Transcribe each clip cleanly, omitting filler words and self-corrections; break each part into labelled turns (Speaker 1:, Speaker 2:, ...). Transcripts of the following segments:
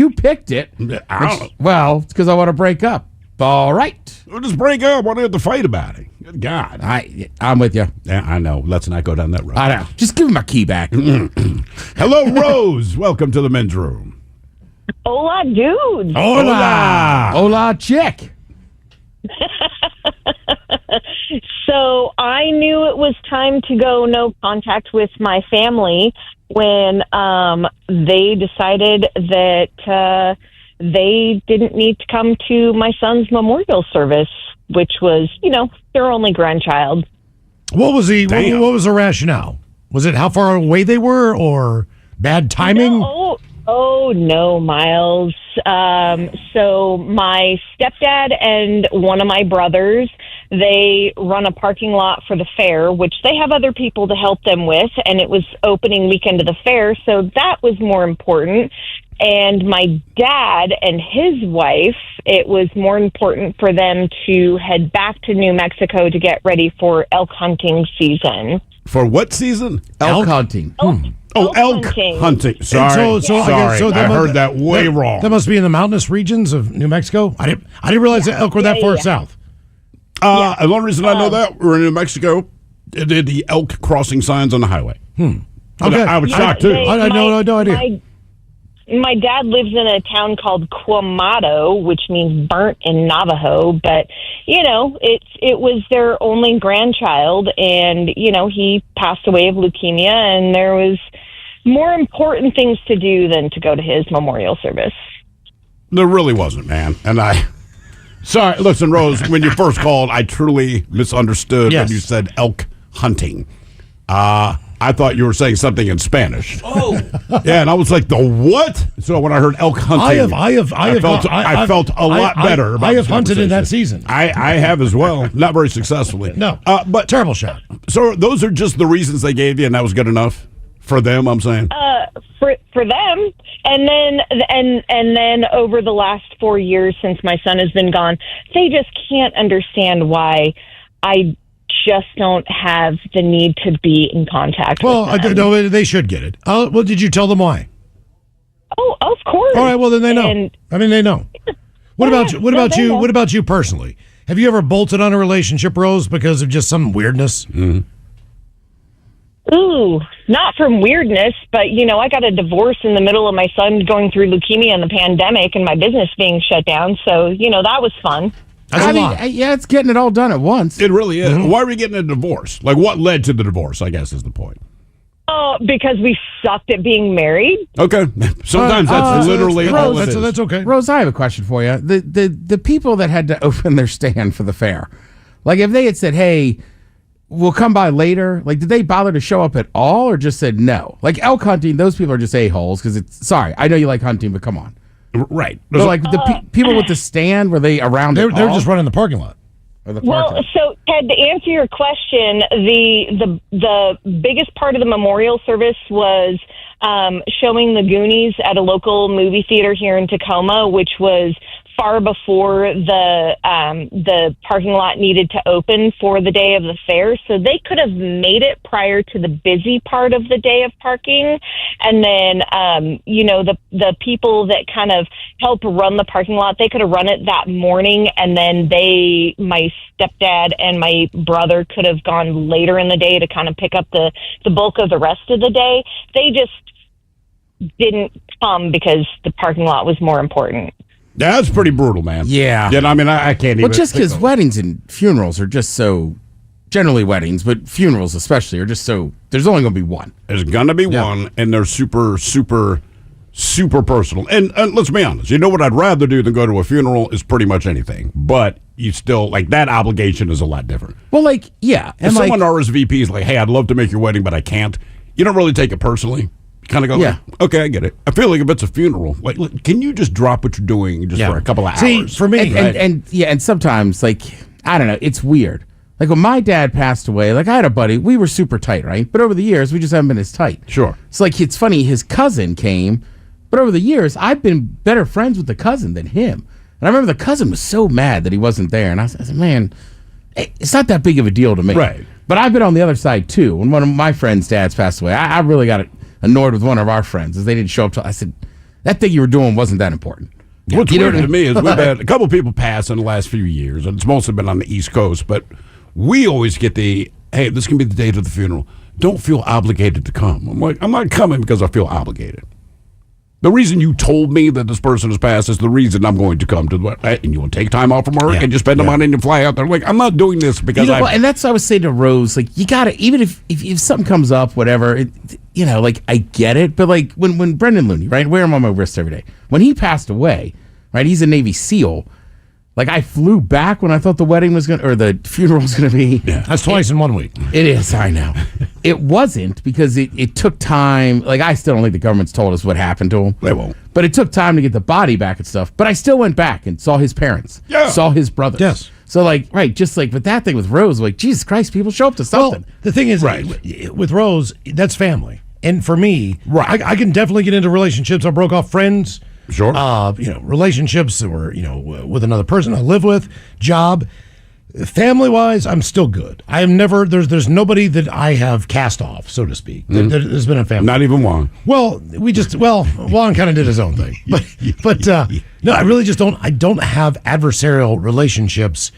Speaker 1: You picked it.
Speaker 2: I don't know.
Speaker 1: Well, it's because I want to break up. All right.
Speaker 2: We'll just break up. Why do we have to fight about it? Good God.
Speaker 1: I'm with you.
Speaker 2: Yeah, I know. Let's not go down that road.
Speaker 1: I know. Just give me my key back.
Speaker 2: Hello, Rose. Welcome to the men's room.
Speaker 3: Hola, dude.
Speaker 2: Hola.
Speaker 1: Hola, chick.
Speaker 3: So I knew it was time to go no contact with my family when they decided that they didn't need to come to my son's memorial service, which was, their only grandchild.
Speaker 4: What was what was the rationale? Was it how far away they were or bad timing?
Speaker 3: No, Miles. So my stepdad and one of my brothers, they run a parking lot for the fair, which they have other people to help them with, and it was opening weekend of the fair, so that was more important. And my dad and his wife, it was more important for them to head back to New Mexico to get ready for elk hunting season.
Speaker 2: For what season?
Speaker 1: Elk hunting.
Speaker 2: Elk hunting. Sorry. I heard that way wrong.
Speaker 4: That must be in the mountainous regions of New Mexico. I didn't realize that elk were that far south.
Speaker 2: The only reason I know that, we're in New Mexico, it did the elk crossing signs on the highway.
Speaker 4: Okay.
Speaker 2: I was shocked, too.
Speaker 4: I had no idea.
Speaker 3: My dad lives in a town called Quamato, which means burnt in Navajo, but, it was their only grandchild, and, he passed away of leukemia, and there was more important things to do than to go to his memorial service.
Speaker 2: There really wasn't, man. And sorry, listen, Rose, when you first called, I truly misunderstood when you said elk hunting. I thought you were saying something in Spanish.
Speaker 1: Oh,
Speaker 2: yeah, and I was like, the what? So when I heard elk hunting, I felt a lot better.
Speaker 4: I have hunted in that season.
Speaker 2: I have as well, not very successfully.
Speaker 4: No,
Speaker 2: but
Speaker 4: terrible shot.
Speaker 2: So those are just the reasons they gave you, and that was good enough for them. I'm saying
Speaker 3: for them, and then over the last 4 years since my son has been gone, they just can't understand why I just don't have the need to be in contact with them.
Speaker 4: No, they should get it. Well, did you tell them why?
Speaker 3: Oh, of course.
Speaker 4: All right, well, then they know. They know. What about you personally? Have you ever bolted on a relationship, Rose, because of just some weirdness?
Speaker 2: Mm-hmm.
Speaker 3: Ooh, not from weirdness, but, I got a divorce in the middle of my son going through leukemia and the pandemic and my business being shut down, so, that was fun.
Speaker 1: It's getting it all done at once.
Speaker 2: It really is. Mm-hmm. Why are we getting a divorce? Like, what led to the divorce, I guess, is the point.
Speaker 3: Oh, because we sucked at being married.
Speaker 2: Okay. Sometimes that's literally all it is.
Speaker 4: That's okay.
Speaker 1: Rose, I have a question for you. The people that had to open their stand for the fair, like if they had said, hey, we'll come by later, like did they bother to show up at all or just said no? Like elk hunting, those people are just a-holes because sorry, I know you like hunting, but come on.
Speaker 2: Right.
Speaker 1: So like the people with the stand, were they around?
Speaker 4: They're just running the parking lot.
Speaker 3: Well, so Ted, to answer your question, the biggest part of the memorial service was showing the Goonies at a local movie theater here in Tacoma, which was far before the parking lot needed to open for the day of the fair. So they could have made it prior to the busy part of the day of parking. And then, the people that kind of help run the parking lot, they could have run it that morning. And then my stepdad and my brother could have gone later in the day to kind of pick up the bulk of the rest of the day. They just didn't come because the parking lot was more important.
Speaker 2: That's pretty brutal, man.
Speaker 1: Yeah.
Speaker 2: I can't even.
Speaker 1: Well, just because weddings and funerals are just so, generally weddings, but funerals especially are just so, there's only going to be one.
Speaker 2: There's going to be one, and they're super, super, super personal. And let's be honest, what I'd rather do than go to a funeral is pretty much anything. But you still, that obligation is a lot different.
Speaker 1: Well, yeah.
Speaker 2: If someone RSVPs hey, I'd love to make your wedding, but I can't, you don't really take it personally. Kind of go, okay, I get it. I feel like if it's a funeral, can you just drop what you're doing just for a couple of hours?
Speaker 4: See, for me,
Speaker 1: and sometimes, I don't know, it's weird. Like when my dad passed away, I had a buddy, we were super tight, right? But over the years, we just haven't been as tight.
Speaker 2: Sure.
Speaker 1: It's it's funny, his cousin came, but over the years, I've been better friends with the cousin than him. And I remember the cousin was so mad that he wasn't there, and I said, man, it's not that big of a deal to me.
Speaker 2: Right.
Speaker 1: But I've been on the other side, too. When one of my friends' dads passed away, I really got annoyed with one of our friends as they didn't show up. I said, that thing you were doing wasn't that important.
Speaker 2: What's
Speaker 1: You know
Speaker 2: weird
Speaker 1: what I
Speaker 2: to me is we've had a couple people pass in the last few years, and it's mostly been on the East Coast, but we always get the, hey, this can be the date of the funeral. Don't feel obligated to come. I'm like, I'm not coming because I feel obligated. The reason you told me that this person has passed is the reason I'm going to come to the, and you will take time off from work and just spend the money and you fly out there. Like, I'm not doing this because
Speaker 1: and that's what I was saying to Rose. Like, you got to, even if something comes up, whatever, like, I get it. But like when Brendan Looney, right, wear him on my wrist every day. When he passed away, right, he's a Navy SEAL. Like, I flew back when I thought the wedding was or the funeral was going to be.
Speaker 4: Yeah, that's twice in 1 week.
Speaker 1: It is, I know. It wasn't because it took time. Like, I still don't think the government's told us what happened to him.
Speaker 2: They won't.
Speaker 1: But it took time to get the body back and stuff. But I still went back and saw his parents.
Speaker 2: Yeah.
Speaker 1: Saw his brothers.
Speaker 4: Yes.
Speaker 1: So, like, right, just like with that thing with Rose, like, Jesus Christ, people show up to something.
Speaker 4: Well, the thing is, with Rose, that's family. And for me, I can definitely get into relationships. I broke off friends.
Speaker 2: Sure.
Speaker 4: Relationships that were, with another person I live with, job. Family wise, I'm still good. I am never, there's nobody that I have cast off, so to speak. There's been a family.
Speaker 2: Not even Juan.
Speaker 4: Well, Juan kind of did his own thing. But no, I really just I don't have adversarial relationships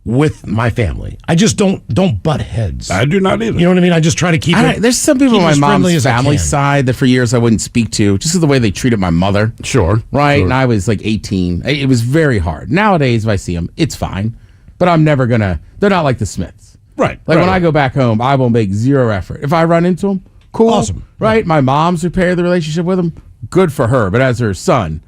Speaker 4: with my family. I just don't butt heads.
Speaker 2: I do not either.
Speaker 4: You know what I mean? I just try to keep it.
Speaker 1: There's some people
Speaker 4: keep
Speaker 1: on
Speaker 4: as
Speaker 1: my
Speaker 4: friendly
Speaker 1: mom's
Speaker 4: as I
Speaker 1: family
Speaker 4: can.
Speaker 1: side that for years I wouldn't speak to, just the way they treated my mother.
Speaker 2: Sure.
Speaker 1: Right?
Speaker 2: Sure.
Speaker 1: And I was like 18. It was very hard. Nowadays, if I see them, it's fine. But I'm never going to, they're not like the Smiths.
Speaker 2: Right.
Speaker 1: Like when I go back home, I will make zero effort. If I run into them, cool.
Speaker 4: Awesome.
Speaker 1: Right? My mom's repaired the relationship with him. Good for her. But as her son,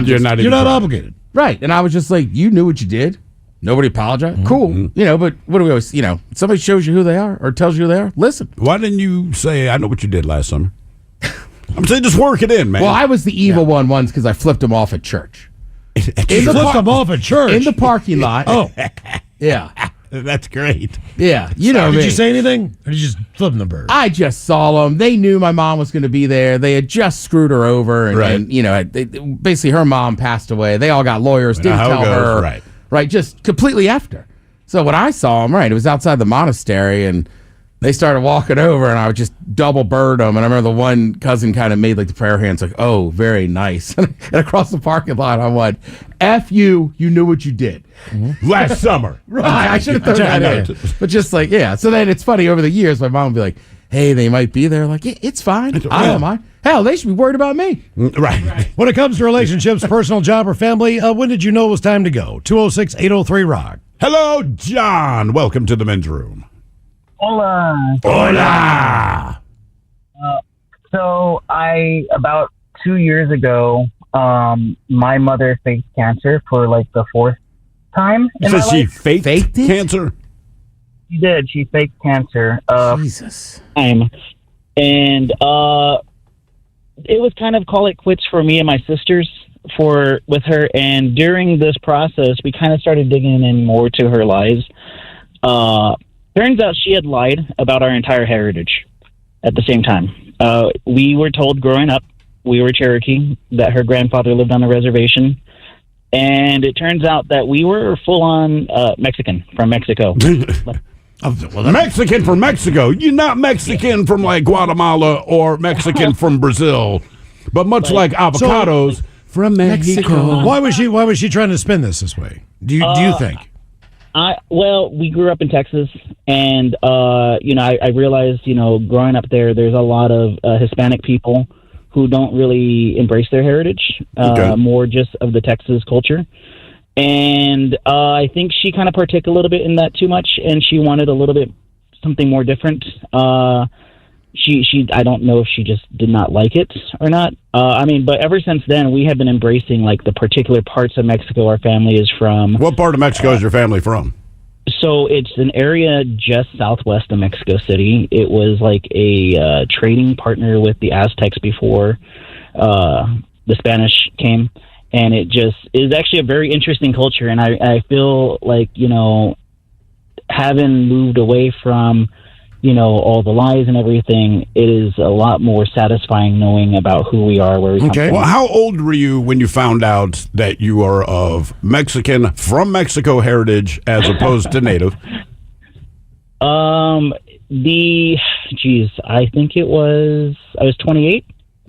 Speaker 2: You're not
Speaker 4: obligated.
Speaker 1: Right. And I was just like, you knew what you did. Nobody apologized. Cool. But what do we always, somebody shows you who they are or tells you who they are, listen.
Speaker 2: Why didn't you say, I know what you did last summer? I'm saying just work it in, man.
Speaker 1: Well, I was the evil one once because I flipped him off at church.
Speaker 4: You flipped them off at church.
Speaker 1: In the parking lot.
Speaker 4: Oh.
Speaker 1: Yeah.
Speaker 2: That's great.
Speaker 1: Yeah. You know
Speaker 4: Did
Speaker 1: me.
Speaker 4: you say anything? Or did you just flip them the bird?
Speaker 1: I just saw them. They knew my mom was going to be there. They had just screwed her over. And basically her mom passed away. They all got lawyers. Didn't
Speaker 2: how it
Speaker 1: tell
Speaker 2: goes,
Speaker 1: her. Right. Just completely after. So when I saw them, right, it was outside the monastery and they started walking over and I would just double bird them. And I remember the one cousin kind of made like the prayer hands like, oh, very nice. And across the parking lot, I went, F you, you knew what you did.
Speaker 2: Last summer.
Speaker 1: Right. I should have thrown that in. But just like, yeah. So then it's funny over the years, my mom would be like, hey, they might be there. Like, yeah, it's fine. I don't mind. Hell, they should be worried about me.
Speaker 2: Right.
Speaker 4: When it comes to relationships, personal, job, or family, when did you know it was time to go? 206-803-ROCK.
Speaker 2: Hello, John. Welcome to the men's room.
Speaker 5: Hola.
Speaker 2: Hola.
Speaker 5: So about 2 years ago, my mother faced cancer for like the fourth time in my
Speaker 2: So she
Speaker 5: life.
Speaker 2: faked
Speaker 1: it?
Speaker 2: cancer?
Speaker 5: She did. She faked cancer.
Speaker 1: Jesus.
Speaker 5: And it was kind of call it quits for me and my sisters with her. And during this process, we kind of started digging in more to her lies. Turns out she had lied about our entire heritage at the same time. We were told growing up, we were Cherokee, that her grandfather lived on a reservation. And it turns out that we were full-on Mexican from Mexico.
Speaker 2: Mexican from Mexico. You're not Mexican from like Guatemala or Mexican from Brazil, but much like avocados from Mexico.
Speaker 4: Why was she trying to spin this way? Do you think?
Speaker 5: We grew up in Texas, and I realized, growing up there's a lot of Hispanic people who don't really embrace their heritage, more just of the Texas culture. And I think she kind of partook a little bit in that too much, and she wanted a little bit something more different. She I don't know if she just did not like it or not. But ever since then, we have been embracing like the particular parts of Mexico our family is from.
Speaker 2: What part of Mexico is your family from?
Speaker 5: So it's an area just southwest of Mexico City. It was like a trading partner with the Aztecs before the Spanish came. And it just is actually a very interesting culture. And I feel like, having moved away from, all the lies and everything, it is a lot more satisfying knowing about who we are, where we come from.
Speaker 2: Well, how old were you when you found out that you are of Mexican from Mexico heritage as opposed to native?
Speaker 5: I think I was 28.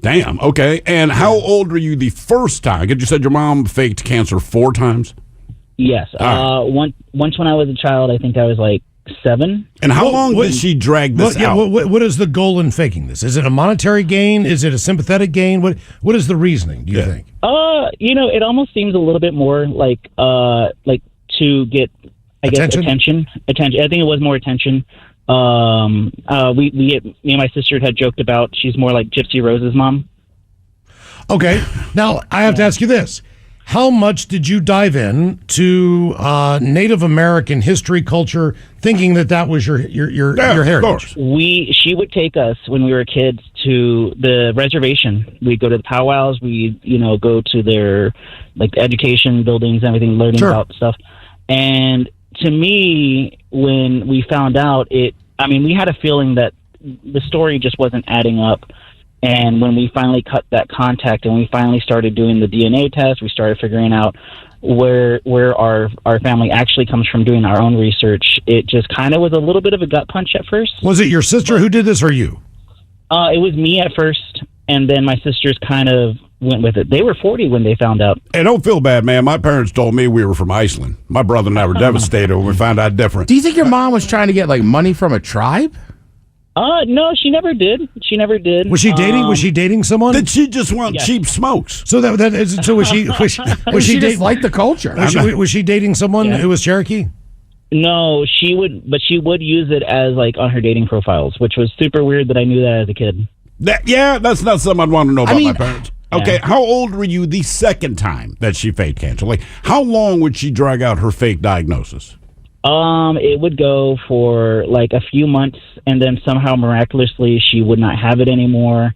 Speaker 2: Damn. Okay. And how old were you the first time? Because you said your mom faked cancer 4 times.
Speaker 5: Yes. Once when I was a child, I think I was like 7.
Speaker 2: And how long did she drag this out?
Speaker 4: What is the goal in faking this? Is it a monetary gain? Is it a sympathetic gain? What is the reasoning, do you think?
Speaker 5: It almost seems a little bit more like to get, I guess, attention. I think it was more attention. Me and my sister had joked about she's more like Gypsy Rose's mom.
Speaker 4: Okay. Now, I have to ask you this. How much did you dive in to Native American history, culture, thinking that was your heritage?
Speaker 5: She would take us when we were kids to the reservation. We'd go to the powwows. We'd go to their education buildings, everything, learning about stuff. And to me, when we found out we had a feeling that the story just wasn't adding up. And when we finally cut that contact and we finally started doing the DNA test, we started figuring out where our family actually comes from, doing our own research. It just kind of was a little bit of a gut punch at first.
Speaker 4: Was it your sister who did this or you?
Speaker 5: It was me at first, and then my sisters kind of went with it. They were 40 when they found out.
Speaker 2: Hey, don't feel bad, man. My parents told me we were from Iceland. My brother and I were devastated when we found out different.
Speaker 1: Do you think your mom was trying to get money from a tribe?
Speaker 5: No, she never did.
Speaker 4: Was she dating? Was she dating someone?
Speaker 2: Did she just want cheap smokes?
Speaker 4: So was she? Was she
Speaker 1: just like the culture?
Speaker 4: Was she dating someone who was Cherokee?
Speaker 5: No, she would use it as on her dating profiles, which was super weird that I knew that as a kid.
Speaker 2: That's not something I'd want to know about my parents. Okay, how old were you the second time that she faked cancer? How long would she drag out her fake diagnosis?
Speaker 5: It would go for a few months, and then somehow miraculously she would not have it anymore.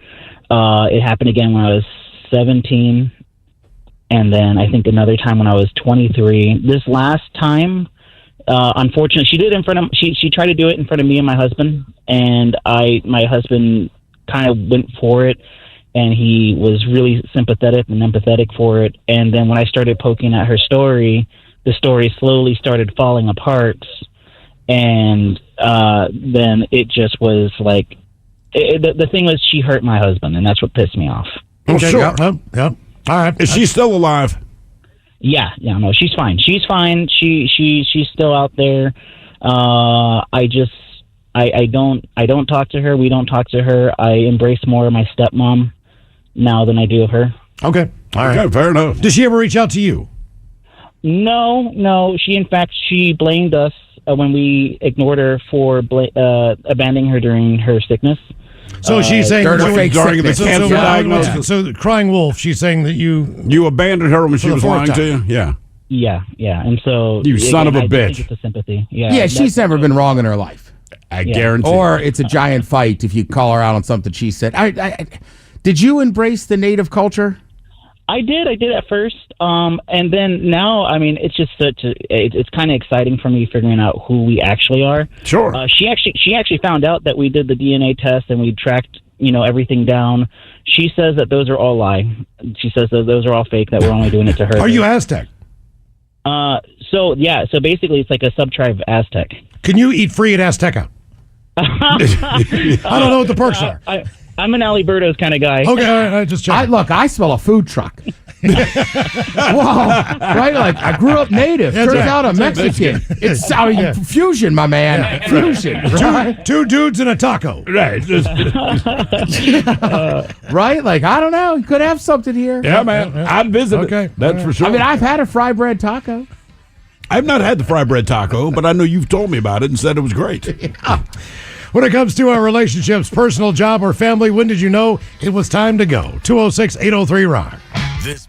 Speaker 5: It happened again when I was 17, and then I think another time when I was 23. This last time, unfortunately, she did it in front of. She tried to do it in front of me and my husband, and my husband kind of went for it, and he was really sympathetic and empathetic for it. And then when I started poking at her story, the story slowly started falling apart, and then it just was the thing was she hurt my husband, and that's what pissed me off.
Speaker 2: Okay, sure.
Speaker 4: Yep. All right.
Speaker 2: Is she still alive?
Speaker 5: Yeah, no, she's fine. She's fine. She's still out there. I don't talk to her. We don't talk to her. I embrace more of my stepmom now than I do of her.
Speaker 4: Okay. All right.
Speaker 2: Okay, fair enough.
Speaker 4: Did she ever reach out to you?
Speaker 5: No. She blamed us when we ignored her for abandoning her during her sickness.
Speaker 4: So she's saying
Speaker 2: during the cancer diagnosis.
Speaker 4: So crying wolf, she's saying that you
Speaker 2: abandoned her when she was lying to you. Yeah.
Speaker 5: Yeah. And so
Speaker 2: you son of a bitch.
Speaker 5: I think it's a sympathy.
Speaker 1: Yeah, she's never been wrong in her life.
Speaker 2: I guarantee.
Speaker 1: Or it's a giant fight if you call her out on something she said. Did you embrace the Native culture?
Speaker 5: I did at first, and then now, it's just it's kind of exciting for me figuring out who we actually are.
Speaker 2: Sure.
Speaker 5: She actually found out that we did the DNA test and we tracked everything down. She says that those are all lie. She says that those are all fake. That we're only doing it to her.
Speaker 4: Are you Aztec?
Speaker 5: So basically it's like a sub-tribe of Aztec.
Speaker 4: Can you eat free at Azteca? I don't know what the perks are.
Speaker 5: I'm an Alberto's kind of guy.
Speaker 4: Okay, all right, just check.
Speaker 1: I smell a food truck. Whoa, right? I grew up Native. Turns out I'm Mexican. It's fusion, my man. Yeah. Fusion. Right?
Speaker 4: Two dudes and a taco.
Speaker 2: Right.
Speaker 1: Right? I don't know. You could have something here.
Speaker 2: Yeah, man. I'd visit.
Speaker 4: Okay.
Speaker 2: That's for sure.
Speaker 1: I've had a fry bread taco.
Speaker 2: I've not had the fry bread taco, but I know you've told me about it and said it was great.
Speaker 4: Yeah. When it comes to our relationships, personal, job, or family, when did you know it was time to go? 206-803-ROCK.
Speaker 6: This